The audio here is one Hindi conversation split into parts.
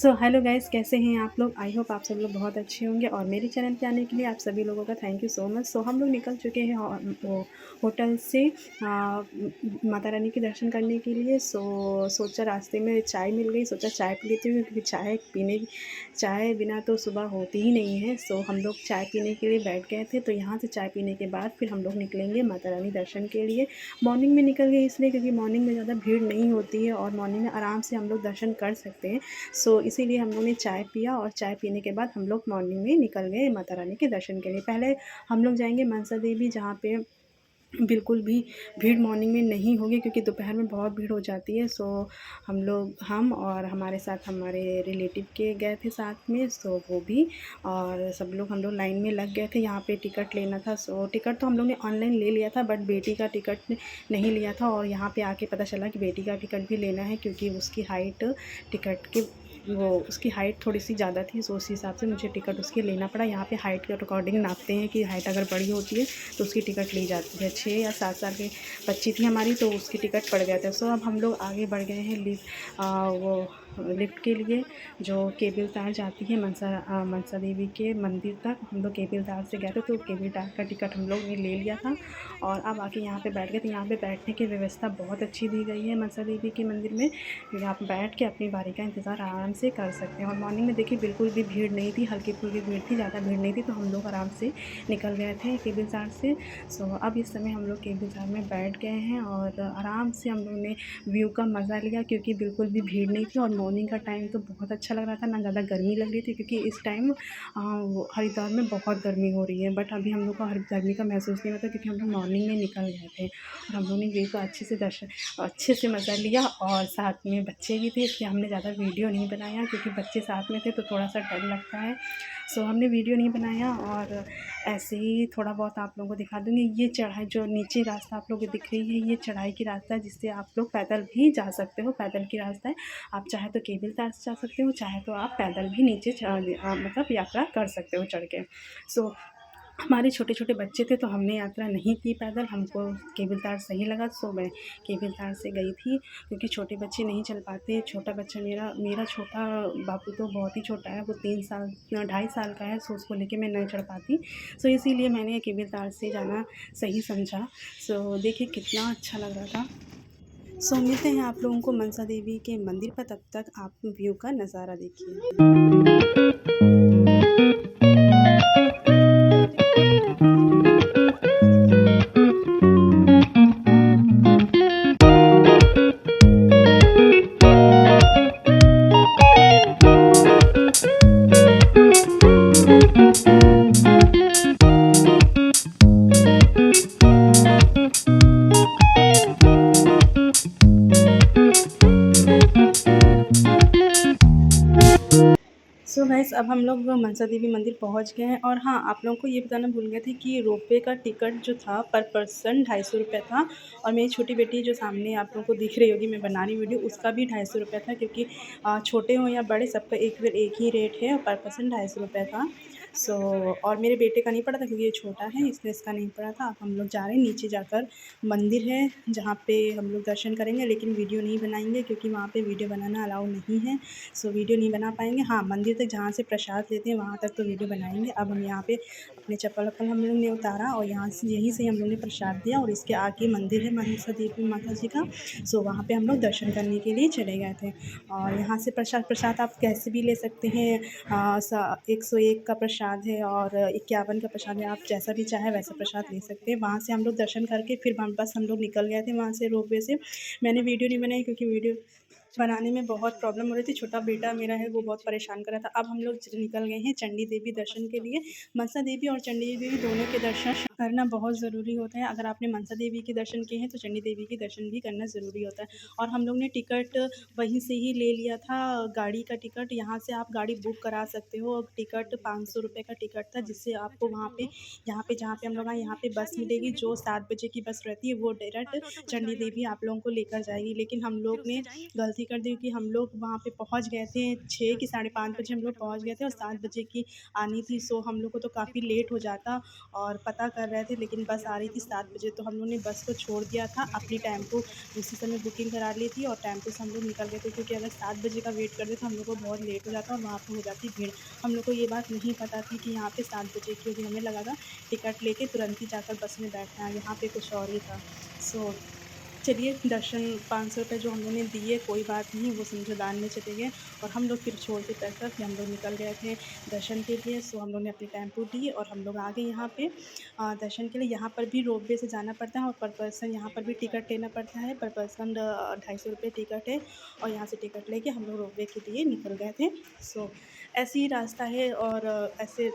सो हेलो गाइस, कैसे हैं आप लोग। आई होप आप सब लोग बहुत अच्छे होंगे और मेरे चैनल पे आने के लिए आप सभी लोगों का थैंक यू सो मच। सो हम लोग निकल चुके हैं वो होटल से माता रानी के दर्शन करने के लिए। सोचा रास्ते में चाय मिल गई, सोचा चाय पी लेती हूँ क्योंकि चाय बिना तो सुबह होती ही नहीं है। सो हम लोग चाय पीने के लिए बैठ गए थे। तो यहाँ से चाय पीने के बाद फिर हम लोग निकलेंगे माता रानी दर्शन के लिए। मॉर्निंग में निकल गए इसलिए क्योंकि मॉर्निंग में ज़्यादा भीड़ नहीं होती है और मॉर्निंग में आराम से हम लोग दर्शन कर सकते हैं। इसीलिए हम लोग ने चाय पिया और चाय पीने के बाद हम लोग मॉर्निंग में निकल गए माता रानी के दर्शन के लिए। पहले हम लोग जाएंगे मनसा देवी, जहाँ पे बिल्कुल भी भीड़ मॉर्निंग में नहीं होगी क्योंकि दोपहर में बहुत भीड़ हो जाती है। हम और हमारे साथ हमारे रिलेटिव के गए थे साथ में। वो भी और सब लोग हम लोग लाइन में लग गए थे। यहाँ पे टिकट लेना था। टिकट तो हम लोग ने ऑनलाइन ले लिया था, बट बेटी का टिकट नहीं लिया था। और यहाँ पे आके पता चला कि बेटी का टिकट भी लेना है क्योंकि उसकी हाइट टिकट के वो उसकी हाइट थोड़ी सी ज़्यादा थी। उस हिसाब से मुझे टिकट उसकी लेना पड़ा। यहाँ पे हाइट के अकॉर्डिंग नापते हैं कि हाइट अगर बड़ी होती है तो उसकी टिकट ली जाती है। 6 या 7 साल की बच्ची थी हमारी, तो उसकी टिकट पड़ गया था। अब हम लोग आगे बढ़ गए हैं वो लिफ्ट के लिए, जो केबल तार जाती है मनसा देवी के मंदिर तक। हम लोग केबल तार से गए थे, तो केबल तार का टिकट हम लोग ने ले लिया था और अब आके यहाँ पे बैठ गए। तो यहाँ पे बैठने की व्यवस्था बहुत अच्छी दी गई है मनसा देवी के मंदिर में। आप बैठ के अपनी बारी का इंतज़ार आराम से कर सकते हैं। और मॉर्निंग में देखिए बिल्कुल भी भीड़ नहीं थी, हल्की फुल्की भीड़ थी, ज़्यादा भीड़ नहीं थी। तो हम लोग आराम से निकल गए थे केबल तार से। अब इस समय हम लोग केबल तार में बैठ गए हैं और आराम से हम लोग ने व्यू का मज़ा लिया क्योंकि बिल्कुल भी भीड़ नहीं थी। और मॉर्निंग का टाइम तो बहुत अच्छा लग रहा था, ना ज़्यादा गर्मी लग रही थी क्योंकि इस टाइम हरिद्वार में बहुत गर्मी हो रही है। बट अभी हम लोग को गर्मी का महसूस नहीं होता क्योंकि हम लोग मॉर्निंग में निकल गए थे और हम लोग ने व्यू का अच्छे से मज़ा लिया। और साथ में बच्चे भी थे, इसलिए हमने ज़्यादा वीडियो नहीं बनाया क्योंकि बच्चे साथ में थे तो थोड़ा सा डर लगता है। हमने वीडियो नहीं बनाया और ऐसे ही थोड़ा बहुत आप लोगों को दिखा दूँगी। ये चढ़ाई जो नीचे रास्ता आप लोगों को दिख रही है, ये चढ़ाई की रास्ता है जिससे आप लोग पैदल भी जा सकते हो। पैदल की रास्ता है, आप चाहे तो केबल तार से जा सकते हो, चाहे तो आप पैदल भी नीचे मतलब यात्रा कर सकते हो चढ़ के। सो हमारे छोटे-छोटे बच्चे थे तो हमने यात्रा नहीं की पैदल, हमको केबल तार सही लगा। मैं केबल तार से गई थी क्योंकि छोटे बच्चे नहीं चल पाते। छोटा बच्चा मेरा छोटा बाबू तो बहुत ही छोटा है, वो 3 साल 2.5 साल का है। उसको लेके मैं नहीं चढ़ पाती। इसीलिए मैंने केबल तार से जाना सही समझा। देखिए कितना अच्छा लग रहा था। मिलते हैं आप लोगों को मनसा देवी के मंदिर पर, तब तक आप व्यू का नज़ारा देखिए। गाइस, अब हम लोग मनसा देवी मंदिर पहुंच गए हैं। और हाँ, आप लोगों को ये बताना भूल गए थे कि रोपवे का टिकट जो था पर पर्सन 250 रुपये था। और मेरी छोटी बेटी जो सामने आप लोगों को दिख रही होगी, मैं बना रही वीडियो, उसका भी 250 रुपये था क्योंकि छोटे हों या बड़े सबका एक ही रेट है। पर पर्सन 250 रुपये था। और मेरे बेटे का नहीं पड़ा था क्योंकि ये छोटा है, इसलिए इसका नहीं पड़ा था। अब हम लोग जा रहे हैं नीचे जाकर, मंदिर है जहाँ पे हम लोग दर्शन करेंगे, लेकिन वीडियो नहीं बनाएंगे क्योंकि वहाँ पे वीडियो बनाना अलाउ नहीं है। वीडियो नहीं बना पाएंगे। हाँ, मंदिर तक जहाँ से प्रसाद लेते हैं वहाँ तक तो वीडियो बनाएंगे। अब हम यहाँ पे अपने चप्पल वप्पल हम लोग ने उतारा और यहीं से हम लोग ने प्रसाद दिया। और इसके आगे मंदिर है मनसा देवी माता जी का। वहाँ पे हम लोग दर्शन करने के लिए चले गए थे। और यहाँ से प्रसाद आप कैसे भी ले सकते हैं। 101 का प्रसाद है और 51 का प्रसाद है, आप जैसा भी चाहे वैसा प्रसाद ले सकते हैं। वहाँ से हम लोग दर्शन करके फिर बस हम लोग निकल गए थे वहाँ से रोपवे से। मैंने वीडियो नहीं बनाई क्योंकि वीडियो बनाने में बहुत प्रॉब्लम हो रही थी। छोटा बेटा मेरा है, वो बहुत परेशान कर रहा था। अब हम लोग निकल गए हैं चंडी देवी दर्शन के लिए। मनसा देवी और चंडी देवी दोनों के दर्शन करना बहुत ज़रूरी होता है। अगर आपने मनसा देवी के दर्शन किए हैं तो चंडी देवी के दर्शन भी करना ज़रूरी होता है। और हम लोग ने टिकट वहीं से ही ले लिया था, गाड़ी का टिकट। यहाँ से आप गाड़ी बुक करा सकते हो। टिकट 500 रुपये का टिकट था, जिससे आपको वहाँ पे जहाँ पे हम लोग आए, यहाँ पे बस मिलेगी जो 7 बजे की बस रहती है, वो डायरेक्ट चंडी देवी आप लोगों को लेकर जाएगी। लेकिन हम लोग ने गलती गलती कर दी क्योंकि हम लोग वहाँ पे पहुँच गए थे 6 कि साढ़े 5 बजे हम लोग पहुँच गए थे और 7 बजे की आनी थी। सो हम लोग को तो काफ़ी लेट हो जाता और पता कर रहे थे, लेकिन बस आ रही थी 7 बजे, तो हम लोग ने बस को छोड़ दिया था। अपनी टेम्पो उसी समय बुकिंग करा ली थी और टेम्पो से हम लोग निकल गए थे, क्योंकि अगर 7 बजे का वेट करते तो हम लोग को बहुत लेट हो जाता और वहाँ पे हो जाती भीड़। हम लोग को ये बात नहीं पता थी कि यहाँ पे 7 बजे की होगी। हमें लगा था टिकट लेके तुरंत ही जाकर बस में बैठना है, यहाँ पे कुछ और ही था। सो चलिए, दर्शन 500 रुपए जो हम लोगों ने दिए, कोई बात नहीं, वो समझो दान में चले गए। और हम लोग फिर छोड़ के पैसा, फिर हम लोग निकल गए थे दर्शन के लिए। सो हम लोग ने अपनी टेम्पो ली और हम लोग आ गए यहाँ पे दर्शन के लिए। यहाँ पर भी रोपवे से जाना पड़ता है और पर पर्सन यहाँ पर भी टिकट लेना पड़ता है। पर पर्सन 250 रुपये टिकट है और यहाँ से टिकट लेके हम लोग रोपवे के लिए निकल गए थे। सो ऐसे ही रास्ता है और ऐसे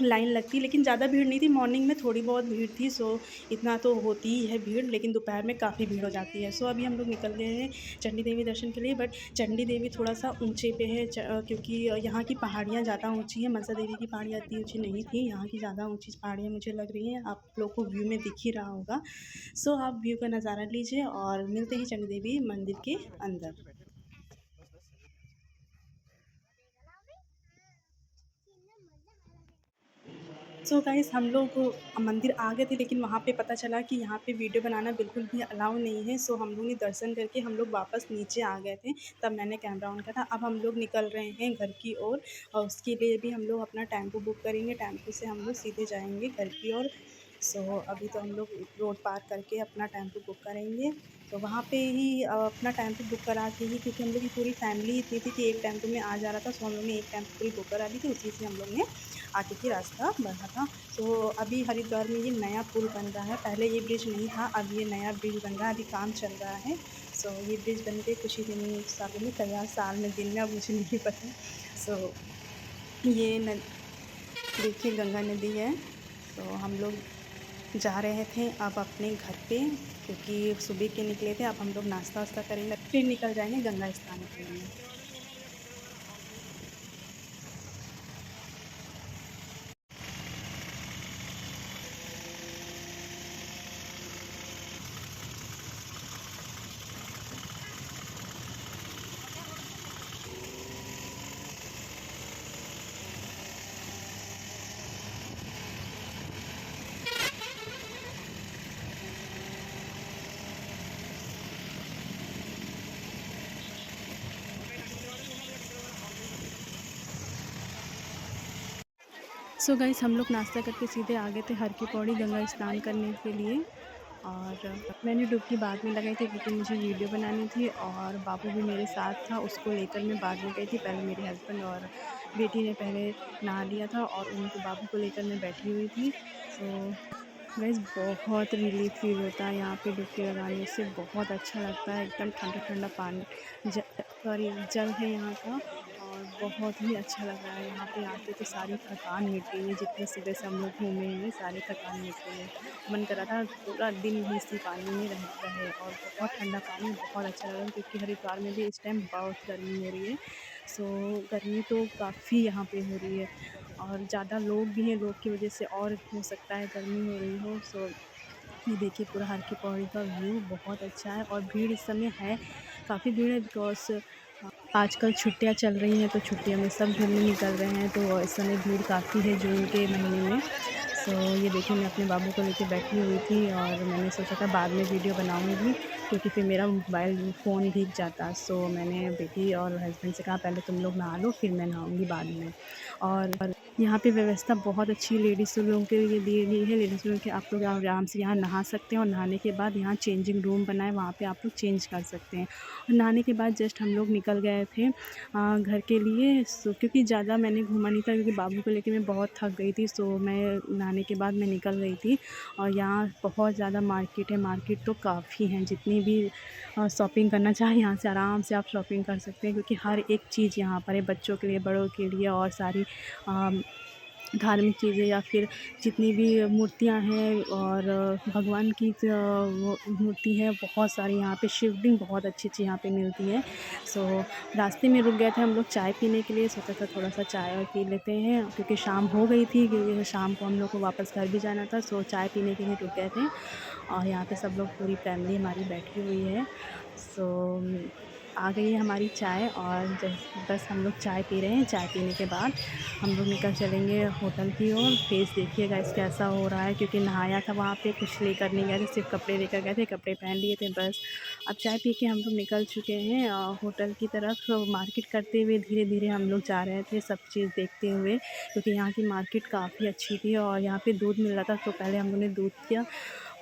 लाइन लगती, लेकिन ज़्यादा भीड़ नहीं थी। मॉर्निंग में थोड़ी बहुत भीड़ थी, सो इतना तो होती ही है भीड़, लेकिन दोपहर में काफ़ी भीड़ हो जाती है। सो अभी हम लोग निकल गए हैं चंडी देवी दर्शन के लिए, बट चंडी देवी थोड़ा-सा ऊँचे पे है, क्योंकि यहाँ की पहाड़ियाँ ज़्यादा ऊँची हैं। मनसा देवी की पहाड़ियाँ इतनी ऊँची नहीं थी, यहाँ की ज़्यादा ऊँची पहाड़ियाँ मुझे लग रही हैं। आप लोग को व्यू में दिख ही रहा होगा। सो आप व्यू का नज़ारा लीजिए और मिलते हैं चंडी देवी मंदिर के अंदर। सो गाइस, हम लोग मंदिर आ गए थे, लेकिन वहाँ पे पता चला कि यहाँ पे वीडियो बनाना बिल्कुल भी अलाउ नहीं है। सो हम लोग ने दर्शन करके हम लोग वापस नीचे आ गए थे, तब मैंने कैमरा ऑन किया था। अब हम लोग निकल रहे हैं घर की ओर और उसके लिए भी हम लोग अपना टेम्पो बुक करेंगे। टेम्पो से हम लोग सीधे जाएँगे घर की ओर। सो अभी तो हम लोग रोड पार करके अपना टेम्पो बुक करेंगे। तो वहाँ पे ही अपना टेम्पो बुक करा के ही, क्योंकि हम लोग की पूरी फैमिली इतनी थी कि एक टेम्पो में आ जा रहा था। सो हम लोग ने एक टेम्पो पूरी बुक करा ली थी, उसी से हम लोग ने आगे की रास्ता बढ़ा था। सो अभी हरिद्वार में ये नया पुल बन रहा है, पहले ये ब्रिज नहीं था, अब ये नया ब्रिज बन रहा है, अभी काम चल रहा है। सो ये ब्रिज बन के कुछ ही दिन सालों में तैयार, साल में दिन में, अब मुझे नहीं पता। सो ये न देखिए गंगा नदी है। तो हम लोग जा रहे थे अब अपने घर पे, क्योंकि सुबह के निकले थे। अब हम लोग नाश्ता वास्ता करेंगे, फिर निकल जाएँगे गंगा स्नान के लिए। सो गाइस, हम लोग नाश्ता करके सीधे आ गए थे हर की पौड़ी गंगा स्नान करने के लिए। और मैंने डुबकी बाद में लगाई थी, क्योंकि मुझे वीडियो बनानी थी और बाबू भी मेरे साथ था, उसको लेकर मैं बाद में गई थी। पहले मेरे हस्बैंड और बेटी ने पहले नहा लिया था और उनको, बाबू को लेकर मैं बैठी हुई थी। सो गाइस, बहुत रिलीफ फील होता है यहाँ पे डुबकी लगाने से, बहुत अच्छा लगता है। एकदम ठंडा ठंडा पानी, सॉरी, जल है यहाँ का, और बहुत ही अच्छा लग रहा है। यहाँ पे आके तो सारी थकान मिट गई है, जितनी सुबह से हम लोग घूमे हैं सारी थकान मिट गई है। मन कर रहा था पूरा दिन भी इसी पानी में रहे, और बहुत ठंडा पानी, बहुत अच्छा लग रहा है, क्योंकि हरिद्वार में भी इस टाइम बहुत गर्मी हो रही है। सो गर्मी तो काफ़ी यहाँ पे हो रही है और ज़्यादा लोग भी हैं, लोग की वजह से और हो सकता है गर्मी हो रही हो। सो ये देखिए पूरा हर की पौड़ी का व्यू बहुत अच्छा है, और भीड़ इस समय है, काफ़ी भीड़ है, बिकॉज़ आजकल छुट्टियां चल रही हैं, तो छुट्टियों में सब घूमने निकल रहे हैं, तो इस समय भीड़ काफ़ी है जून के महीने में। सो ये देखिए, मैं अपने बाबू को लेके बैठी हुई थी और मैंने सोचा था बाद में वीडियो बनाऊंगी, क्योंकि फिर मेरा मोबाइल फ़ोन भीग जाता। सो मैंने बेटी और हस्बैंड से कहा पहले तुम लोग नहा लो, फिर मैं नहाऊंगी बाद में। और यहाँ पे व्यवस्था बहुत अच्छी लेडीज़ लोगों के लिए दी गई है। लेडीज़ लोगों के, आप लोग आराम से यहाँ नहा सकते हैं, और नहाने के बाद यहाँ चेंजिंग रूम बना है, वहाँ पे आप लोग चेंज कर सकते हैं। और नहाने के बाद जस्ट हम लोग निकल गए थे घर के लिए। सो क्योंकि ज़्यादा मैंने घूमा नहीं था, क्योंकि बाबू को लेके मैं बहुत थक गई थी। सो मैं नहाने के बाद मैं निकल गई थी। और यहाँ बहुत ज़्यादा मार्केट है, मार्केट तो काफ़ी हैं, जितनी भी शॉपिंग करना चाहे यहाँ से आराम से आप शॉपिंग कर सकते हैं, क्योंकि हर एक चीज़ यहाँ पर है, बच्चों के लिए, बड़ों के लिए, और सारी धार्मिक चीज़ें या फिर जितनी भी मूर्तियाँ हैं, और भगवान की वो मूर्ति है बहुत सारी यहाँ पे, शिवलिंग बहुत अच्छी यहाँ पे मिलती है। सो रास्ते में रुक गए थे हम लोग चाय पीने के लिए, सोचा था थोड़ा सा चाय पी लेते हैं, क्योंकि शाम हो गई थी, क्योंकि शाम को हम लोग को वापस घर भी जाना था। सो चाय पीने के लिए रुक गए थे, और यहाँ पे सब लोग, पूरी फैमिली हमारी बैठी हुई है। सो आ गई है हमारी चाय और बस हम लोग चाय पी रहे हैं। चाय पीने के बाद हम लोग निकल चलेंगे होटल की ओर। फेस देखिए गाइस कैसा हो रहा है, क्योंकि नहाया था वहाँ पे, कुछ लेकर नहीं गए थे, सिर्फ कपड़े लेकर गए थे, कपड़े पहन लिए थे बस। अब चाय पी के हम लोग निकल चुके हैं होटल की तरफ। मार्केट करते हुए धीरे धीरे हम लोग जा रहे थे, सब चीज़ देखते हुए, क्योंकि यहाँ की मार्केट काफ़ी अच्छी थी और यहाँ पे दूध मिल रहा था। तो पहले हम लोग ने दूध किया,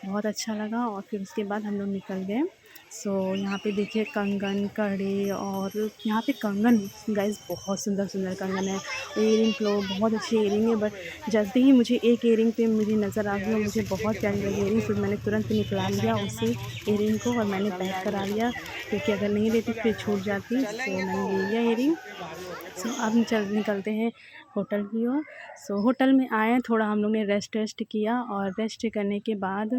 बहुत अच्छा लगा और फिर उसके बाद हम लोग निकल गए। सो यहाँ पे देखिए कंगन, कड़े, और यहाँ पे कंगन गाइस बहुत सुंदर सुंदर कंगन है। इयरिंग लो, बहुत अच्छी इयरिंग है। बट जैसे ही मुझे एक इयरिंग पे मुझे नज़र आ गई और मुझे बहुत प्यारी लगी इयरिंग, फिर मैंने तुरंत निकला लिया उसी इयरिंग को और मैंने पैक करा लिया, क्योंकि अगर नहीं लेती फिर छूट जाती। सो मैंने ले लिया इयरिंग। सो अब निकलते हैं होटल की ओर। सो होटल में आए, थोड़ा हम लोग ने रेस्ट किया और रेस्ट करने के बाद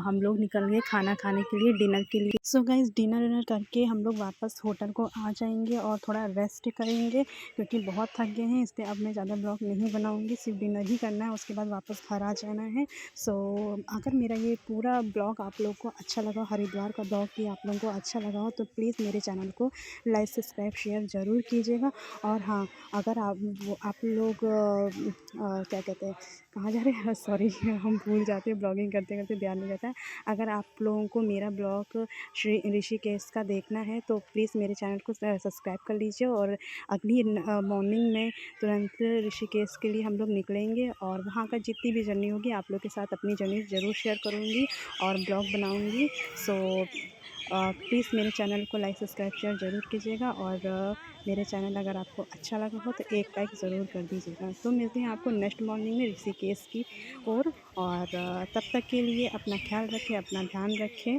हम लोग निकल गए खाना खाने के लिए, डिनर के लिए। सो गाइस डिनर विनर करके हम लोग वापस होटल को आ जाएंगे और थोड़ा रेस्ट करेंगे, क्योंकि बहुत थक गए हैं। इसलिए अब मैं ज़्यादा ब्लॉग नहीं बनाऊंगी, सिर्फ डिनर ही करना है, उसके बाद वापस घर आ जाना है। सो अगर मेरा ये पूरा ब्लॉग आप लोग को अच्छा लगा, हरिद्वार का ब्लॉग भी आप लोगों को अच्छा लगा हो, तो प्लीज़ मेरे चैनल को लाइक, सब्सक्राइब, शेयर ज़रूर कीजिएगा। और हाँ, अगर आप लोग क्या कहते हैं, कहाँ जा रहे हैं, सॉरी हम भूल जाते हैं, ब्लॉगिंग करते करते ध्यान नहीं रहता है। अगर आप लोगों को मेरा ब्लॉग श्री ऋषिकेश का देखना है तो प्लीज़ मेरे चैनल को सब्सक्राइब कर लीजिए। और अगली मॉर्निंग में तुरंत ऋषिकेश के लिए हम लोग निकलेंगे और वहाँ का जितनी भी जर्नी होगी आप लोग के साथ अपनी जर्नी ज़रूर शेयर करूँगी और ब्लॉग बनाऊँगी। सो प्लीज़ मेरे चैनल को लाइक, सब्सक्राइब, शेयर ज़रूर कीजिएगा। और मेरे चैनल अगर आपको अच्छा लगा हो तो एक लाइक ज़रूर कर दीजिएगा। तो मिलते हैं आपको नेक्स्ट मॉर्निंग में ऋषिकेश की ओर। और तब तक के लिए अपना ख्याल रखें, अपना ध्यान रखें,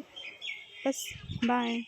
बस बाय।